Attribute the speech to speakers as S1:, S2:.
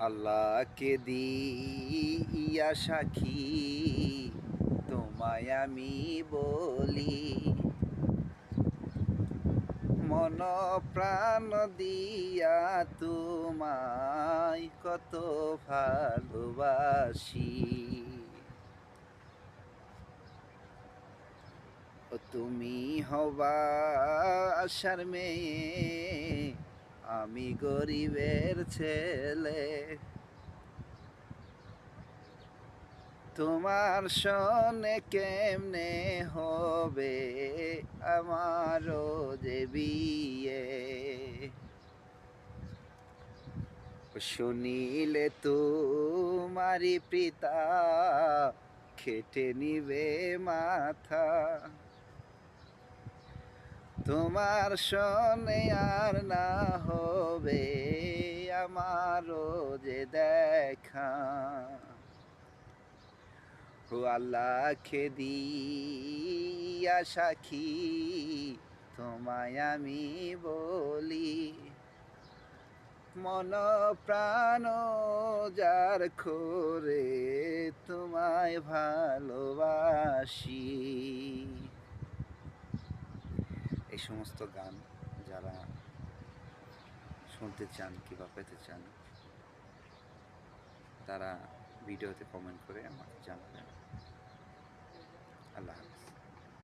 S1: আল্লাহকে দিয়া সাক্ষী তোমায় আমি বলি, মন প্রাণ দিয়া তোমায় কত ভালোবাসি। ও তুমি হবা আশার মেয়ে, আমি গরিবের ছেলে। তোমার সনে কেমনে হবে আমারও যে বিয়ে। শুনিলে তোমারি পিতা খেটে নিবে মাথা, তোমার সনে আর না হবে আমারও যে দেখা। ও আল্লাহকে দিয়া সাক্ষী তোমায় আমি বলি, মন প্রাণ যার করে তোমায় ভালোবাসি। এই সমস্ত গান যারা শুনতে চান কিংবা পেতে চান, তারা ভিডিওতে কমেন্ট করে আমাকে জানাবেন। আল্লাহ হাফেজ।